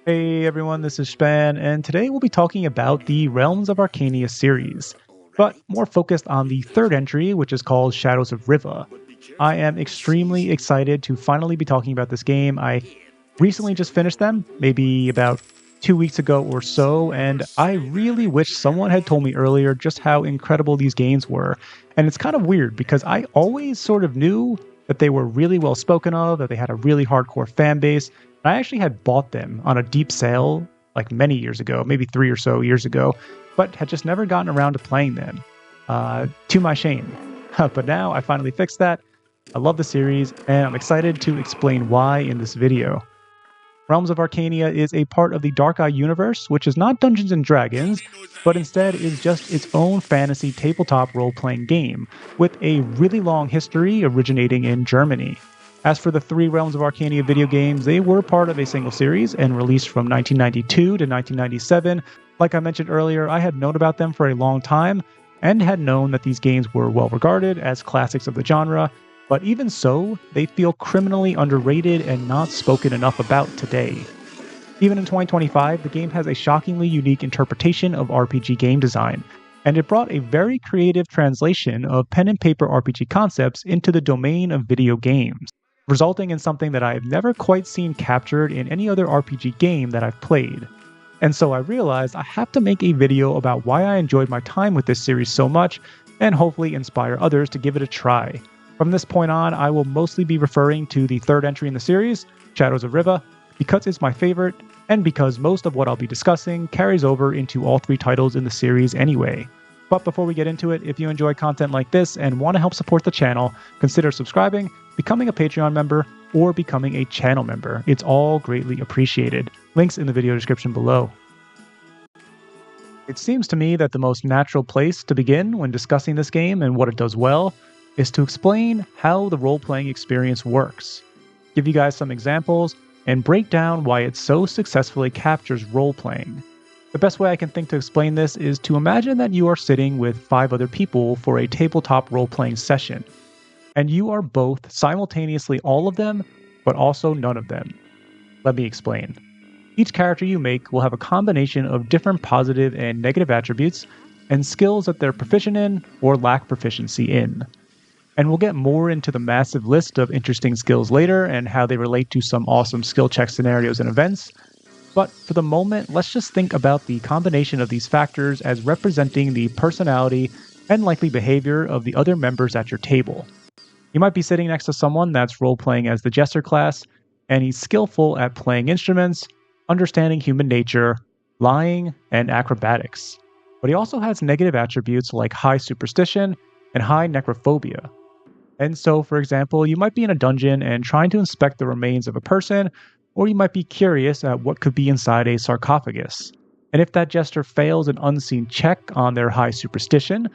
Hey everyone, this is Shpan, and today we'll be talking about the Realms of Arkania series, but more focused on the third entry, which is called Shadows of Riva. I am extremely excited to finally be talking about this game. I recently just finished them, maybe about 2 weeks ago or so, and I really wish someone had told me earlier just how incredible these games were. And it's kind of weird because I always sort of knew that they were really well spoken of, that they had a really hardcore fan base. I actually had bought them on a deep sale like many years ago, maybe 3 or so years ago, but had just never gotten around to playing them, to my shame. But now I finally fixed that. I love the series, and I'm excited to explain why in this video. Realms of Arkania is a part of the Dark Eye universe, which is not Dungeons & Dragons, but instead is just its own fantasy tabletop role-playing game, with a really long history originating in Germany. As for the three Realms of Arkania video games, they were part of a single series and released from 1992 to 1997. Like I mentioned earlier, I had known about them for a long time, and had known that these games were well regarded as classics of the genre, but even so, they feel criminally underrated and not spoken enough about today. Even in 2025, the game has a shockingly unique interpretation of RPG game design, and it brought a very creative translation of pen and paper RPG concepts into the domain of video games, resulting in something that I've never quite seen captured in any other RPG game that I've played. And so I realized I have to make a video about why I enjoyed my time with this series so much, and hopefully inspire others to give it a try. From this point on, I will mostly be referring to the third entry in the series, Shadows of Riva, because it's my favorite, and because most of what I'll be discussing carries over into all three titles in the series anyway. But before we get into it, if you enjoy content like this and want to help support the channel, consider subscribing, becoming a Patreon member, or becoming a channel member. It's all greatly appreciated. Links in the video description below. It seems to me that the most natural place to begin when discussing this game and what it does well is to explain how the role-playing experience works, give you guys some examples, and break down why it so successfully captures role-playing. The best way I can think to explain this is to imagine that you are sitting with 5 other people for a tabletop role-playing session, and you are both simultaneously all of them, but also none of them. Let me explain. Each character you make will have a combination of different positive and negative attributes, and skills that they're proficient in or lack proficiency in. And we'll get more into the massive list of interesting skills later and how they relate to some awesome skill check scenarios and events. But for the moment, let's just think about the combination of these factors as representing the personality and likely behavior of the other members at your table. You might be sitting next to someone that's role-playing as the Jester class, and he's skillful at playing instruments, understanding human nature, lying, and acrobatics. But he also has negative attributes like high superstition and high necrophobia. And so, for example, you might be in a dungeon and trying to inspect the remains of a person, or you might be curious at what could be inside a sarcophagus. And if that jester fails an unseen check on their high superstition,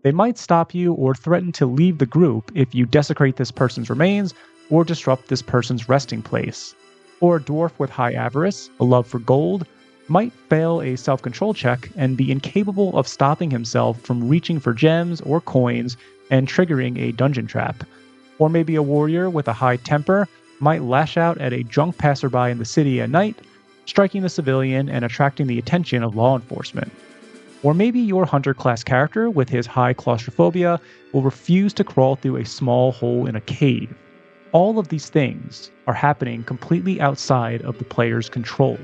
they might stop you or threaten to leave the group if you desecrate this person's remains or disrupt this person's resting place. Or a dwarf with high avarice, a love for gold, might fail a self-control check and be incapable of stopping himself from reaching for gems or coins and triggering a dungeon trap. Or maybe a warrior with a high temper might lash out at a drunk passerby in the city at night, striking the civilian and attracting the attention of law enforcement. Or maybe your hunter class character with his high claustrophobia will refuse to crawl through a small hole in a cave. All of these things are happening completely outside of the player's control.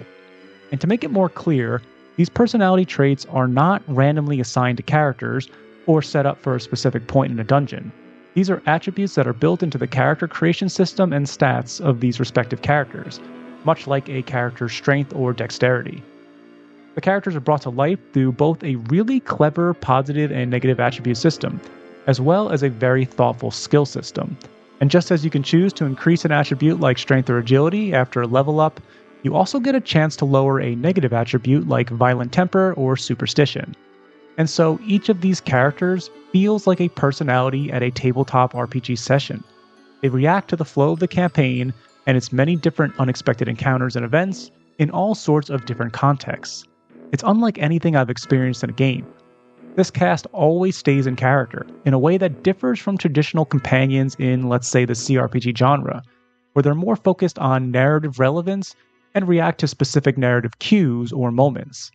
And to make it more clear, these personality traits are not randomly assigned to characters or set up for a specific point in a dungeon. These are attributes that are built into the character creation system and stats of these respective characters, much like a character's strength or dexterity. The characters are brought to life through both a really clever positive and negative attribute system, as well as a very thoughtful skill system. And just as you can choose to increase an attribute like strength or agility after a level up, you also get a chance to lower a negative attribute like violent temper or superstition. And so each of these characters feels like a personality at a tabletop RPG session. They react to the flow of the campaign and its many different unexpected encounters and events in all sorts of different contexts. It's unlike anything I've experienced in a game. This cast always stays in character, in a way that differs from traditional companions in, let's say, the CRPG genre, where they're more focused on narrative relevance and react to specific narrative cues or moments.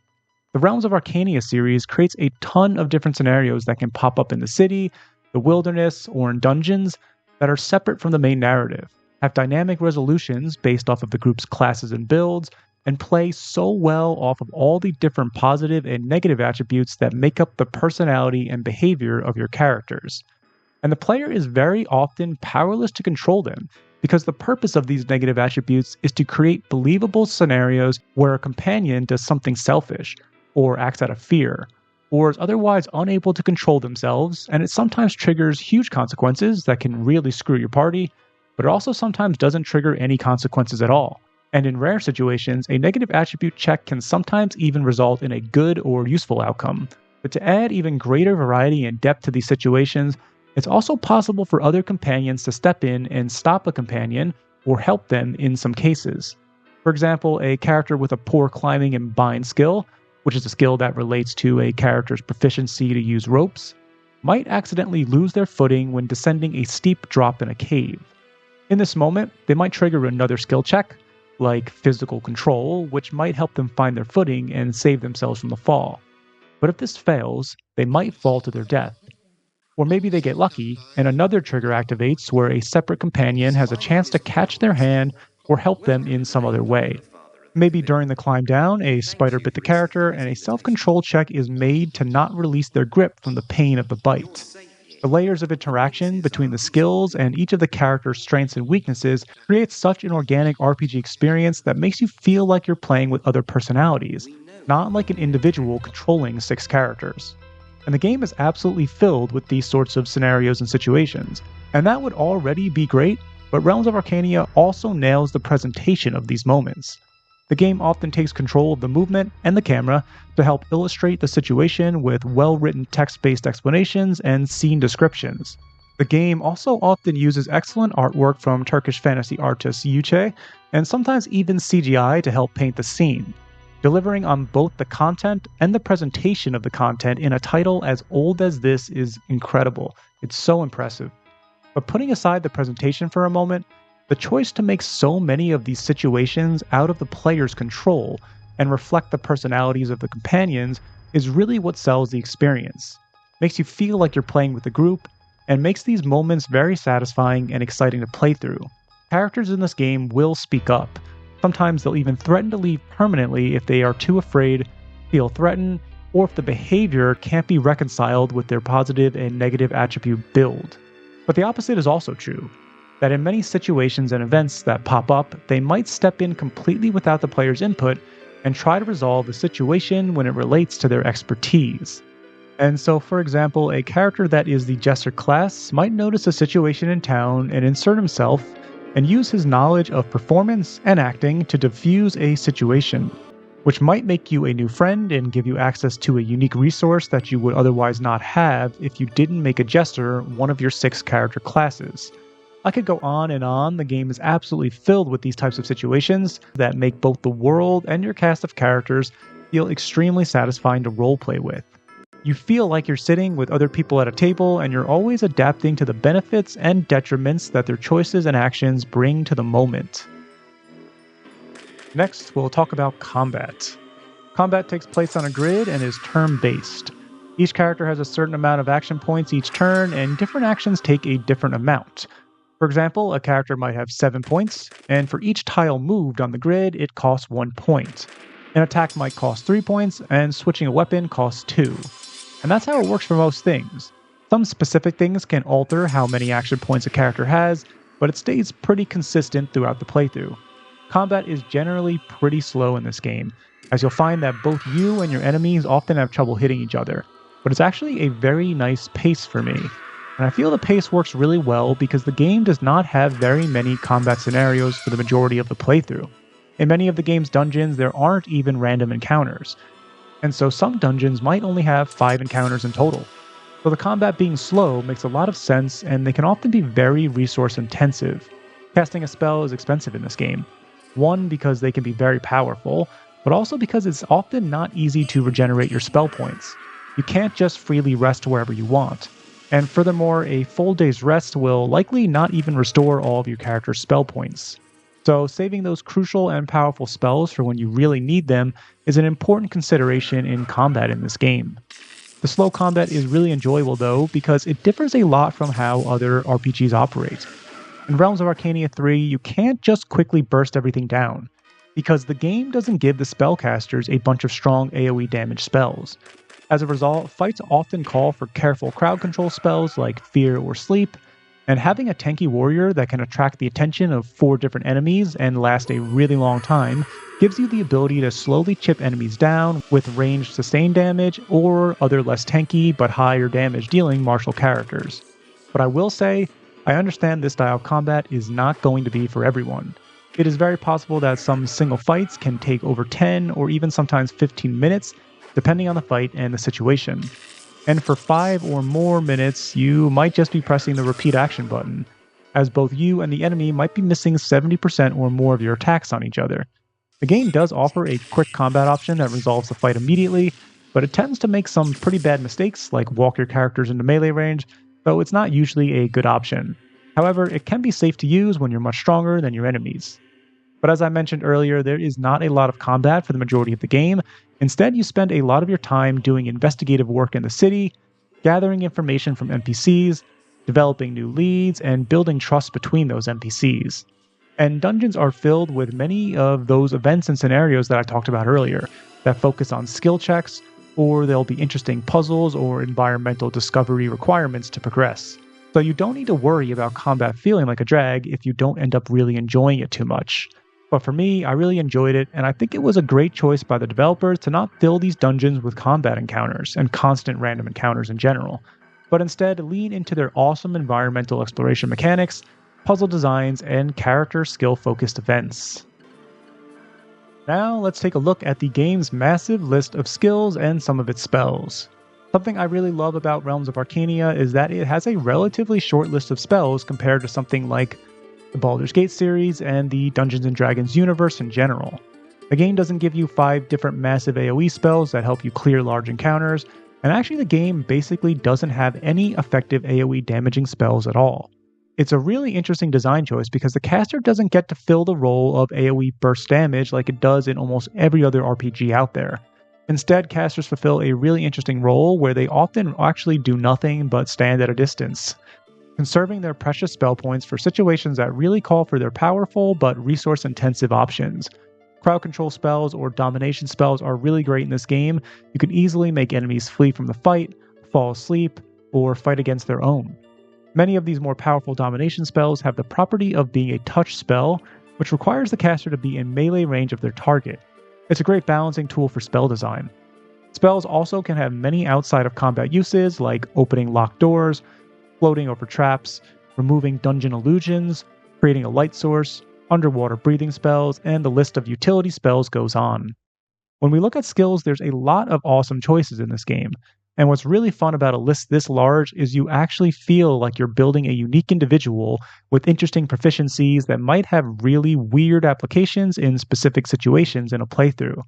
The Realms of Arkania series creates a ton of different scenarios that can pop up in the city, the wilderness, or in dungeons that are separate from the main narrative, have dynamic resolutions based off of the group's classes and builds, and play so well off of all the different positive and negative attributes that make up the personality and behavior of your characters. And the player is very often powerless to control them, because the purpose of these negative attributes is to create believable scenarios where a companion does something selfish, or acts out of fear, or is otherwise unable to control themselves, and it sometimes triggers huge consequences that can really screw your party, but it also sometimes doesn't trigger any consequences at all. And in rare situations, a negative attribute check can sometimes even result in a good or useful outcome. But to add even greater variety and depth to these situations, it's also possible for other companions to step in and stop a companion or help them in some cases. For example, a character with a poor climbing and bind skill, which is a skill that relates to a character's proficiency to use ropes, might accidentally lose their footing when descending a steep drop in a cave. In this moment, they might trigger another skill check, like physical control, which might help them find their footing and save themselves from the fall. But if this fails, they might fall to their death. Or maybe they get lucky, and another trigger activates where a separate companion has a chance to catch their hand or help them in some other way. Maybe during the climb down, a spider bit the character, and a self-control check is made to not release their grip from the pain of the bite. The layers of interaction between the skills and each of the character's strengths and weaknesses creates such an organic RPG experience that makes you feel like you're playing with other personalities, not like an individual controlling 6 characters. And the game is absolutely filled with these sorts of scenarios and situations, and that would already be great, but Realms of Arkania also nails the presentation of these moments. The game often takes control of the movement and the camera to help illustrate the situation with well-written text-based explanations and scene descriptions. The game also often uses excellent artwork from Turkish fantasy artist Yüce, and sometimes even CGI to help paint the scene, delivering on both the content and the presentation of the content in a title as old as this is incredible. It's so impressive. But putting aside the presentation for a moment, the choice to make so many of these situations out of the player's control and reflect the personalities of the companions is really what sells the experience. Makes you feel like you're playing with the group, and makes these moments very satisfying and exciting to play through. Characters in this game will speak up. Sometimes they'll even threaten to leave permanently if they are too afraid, feel threatened, or if the behavior can't be reconciled with their positive and negative attribute build. But the opposite is also true. That in many situations and events that pop up, they might step in completely without the player's input and try to resolve the situation when it relates to their expertise. And so, for example, a character that is the Jester class might notice a situation in town and insert himself and use his knowledge of performance and acting to diffuse a situation, which might make you a new friend and give you access to a unique resource that you would otherwise not have if you didn't make a Jester one of your 6 character classes. I could go on and on. The game is absolutely filled with these types of situations that make both the world and your cast of characters feel extremely satisfying to roleplay with. You feel like you're sitting with other people at a table, and you're always adapting to the benefits and detriments that their choices and actions bring to the moment. Next, we'll talk about combat. Combat takes place on a grid and is turn-based. Each character has a certain amount of action points each turn, and different actions take a different amount. For example, a character might have 7 points, and for each tile moved on the grid, it costs 1 point. An attack might cost 3 points, and switching a weapon costs 2. And that's how it works for most things. Some specific things can alter how many action points a character has, but it stays pretty consistent throughout the playthrough. Combat is generally pretty slow in this game, as you'll find that both you and your enemies often have trouble hitting each other, but it's actually a very nice pace for me. And I feel the pace works really well because the game does not have very many combat scenarios for the majority of the playthrough. In many of the game's dungeons, there aren't even random encounters, and so some dungeons might only have 5 encounters in total. So the combat being slow makes a lot of sense, and they can often be very resource intensive. Casting a spell is expensive in this game. One, because they can be very powerful, but also because it's often not easy to regenerate your spell points. You can't just freely rest wherever you want. And furthermore, a full day's rest will likely not even restore all of your character's spell points. So, saving those crucial and powerful spells for when you really need them is an important consideration in combat in this game. The slow combat is really enjoyable though, because it differs a lot from how other RPGs operate. In Realms of Arcania 3, you can't just quickly burst everything down, because the game doesn't give the spellcasters a bunch of strong AoE damage spells. As a result, fights often call for careful crowd control spells like Fear or Sleep, and having a tanky warrior that can attract the attention of 4 different enemies and last a really long time gives you the ability to slowly chip enemies down with ranged sustain damage or other less tanky but higher damage dealing martial characters. But I will say, I understand this style of combat is not going to be for everyone. It is very possible that some single fights can take over 10 or even sometimes 15 minutes, depending on the fight and the situation. And for 5 or more minutes, you might just be pressing the repeat action button, as both you and the enemy might be missing 70% or more of your attacks on each other. The game does offer a quick combat option that resolves the fight immediately, but it tends to make some pretty bad mistakes, like walk your characters into melee range, though it's not usually a good option. However, it can be safe to use when you're much stronger than your enemies. But as I mentioned earlier, there is not a lot of combat for the majority of the game. Instead, you spend a lot of your time doing investigative work in the city, gathering information from NPCs, developing new leads, and building trust between those NPCs. And dungeons are filled with many of those events and scenarios that I talked about earlier that focus on skill checks, or there'll be interesting puzzles or environmental discovery requirements to progress. So you don't need to worry about combat feeling like a drag if you don't end up really enjoying it too much. But for me, I really enjoyed it, and I think it was a great choice by the developers to not fill these dungeons with combat encounters and constant random encounters in general, but instead lean into their awesome environmental exploration mechanics, puzzle designs, and character skill-focused events. Now let's take a look at the game's massive list of skills and some of its spells. Something I really love about Realms of Arcania is that it has a relatively short list of spells compared to something like the Baldur's Gate series, and the Dungeons & Dragons universe in general. The game doesn't give you 5 different massive AoE spells that help you clear large encounters, and actually the game basically doesn't have any effective AoE damaging spells at all. It's a really interesting design choice because the caster doesn't get to fill the role of AoE burst damage like it does in almost every other RPG out there. Instead, casters fulfill a really interesting role where they often actually do nothing but stand at a distance, conserving their precious spell points for situations that really call for their powerful but resource-intensive options. Crowd control spells or domination spells are really great in this game. You can easily make enemies flee from the fight, fall asleep, or fight against their own. Many of these more powerful domination spells have the property of being a touch spell, which requires the caster to be in melee range of their target. It's a great balancing tool for spell design. Spells also can have many outside of combat uses, like opening locked doors, floating over traps, removing dungeon illusions, creating a light source, underwater breathing spells, and the list of utility spells goes on. When we look at skills, there's a lot of awesome choices in this game, and what's really fun about a list this large is you actually feel like you're building a unique individual with interesting proficiencies that might have really weird applications in specific situations in a playthrough.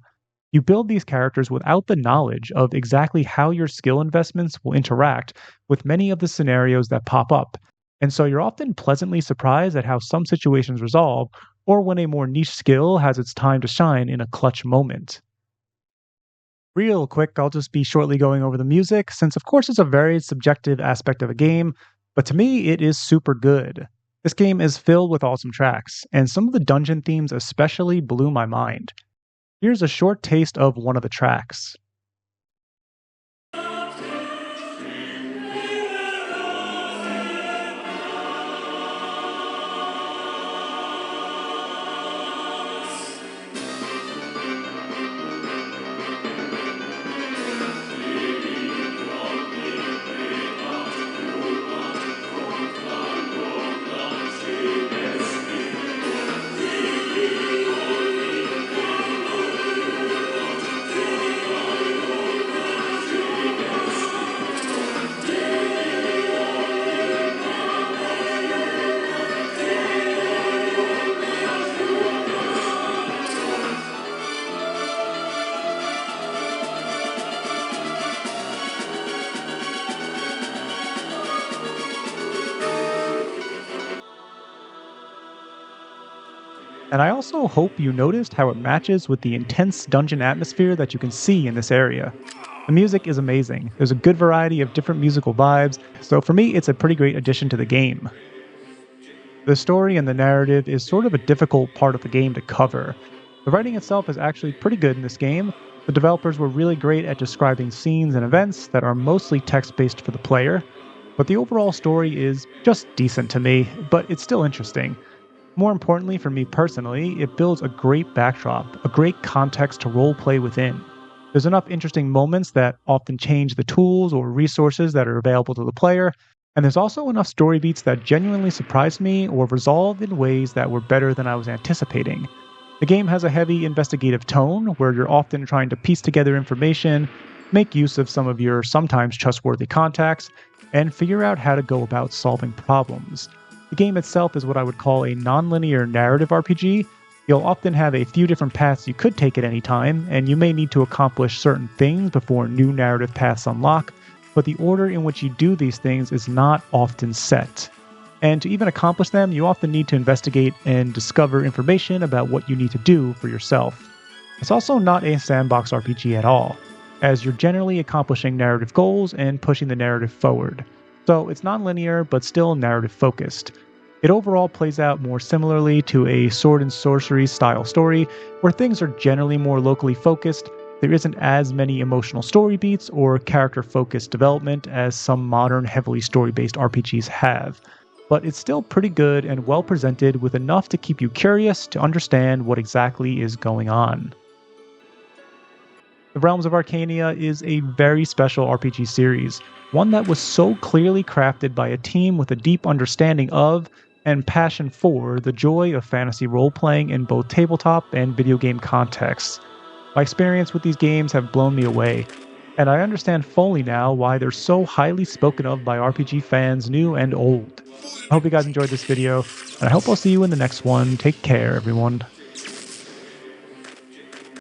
You build these characters without the knowledge of exactly how your skill investments will interact with many of the scenarios that pop up, and so you're often pleasantly surprised at how some situations resolve, or when a more niche skill has its time to shine in a clutch moment. Real quick, I'll just be shortly going over the music, since of course it's a very subjective aspect of a game, but to me it is super good. This game is filled with awesome tracks, and some of the dungeon themes especially blew my mind. Here's a short taste of one of the tracks. And I also hope you noticed how it matches with the intense dungeon atmosphere that you can see in this area. The music is amazing. There's a good variety of different musical vibes, so for me, it's a pretty great addition to the game. The story and the narrative is sort of a difficult part of the game to cover. The writing itself is actually pretty good in this game. The developers were really great at describing scenes and events that are mostly text-based for the player, but the overall story is just decent to me, but it's still interesting. More importantly for me personally, it builds a great backdrop, a great context to roleplay within. There's enough interesting moments that often change the tools or resources that are available to the player, and there's also enough story beats that genuinely surprised me or resolved in ways that were better than I was anticipating. The game has a heavy investigative tone where you're often trying to piece together information, make use of some of your sometimes trustworthy contacts, and figure out how to go about solving problems. The game itself is what I would call a non-linear narrative RPG. You'll often have a few different paths you could take at any time, and you may need to accomplish certain things before new narrative paths unlock, but the order in which you do these things is not often set. And to even accomplish them, you often need to investigate and discover information about what you need to do for yourself. It's also not a sandbox RPG at all, as you're generally accomplishing narrative goals and pushing the narrative forward. So it's non-linear, but still narrative-focused. It overall plays out more similarly to a sword and sorcery style story, where things are generally more locally focused. There isn't as many emotional story beats or character-focused development as some modern, heavily story-based RPGs have. But it's still pretty good and well presented with enough to keep you curious to understand what exactly is going on. The Realms of Arkania is a very special RPG series, one that was so clearly crafted by a team with a deep understanding of and passion for the joy of fantasy role-playing in both tabletop and video game contexts. My experience with these games have blown me away, and I understand fully now why they're so highly spoken of by RPG fans new and old. I hope you guys enjoyed this video, and I hope I'll see you in the next one. Take care, everyone.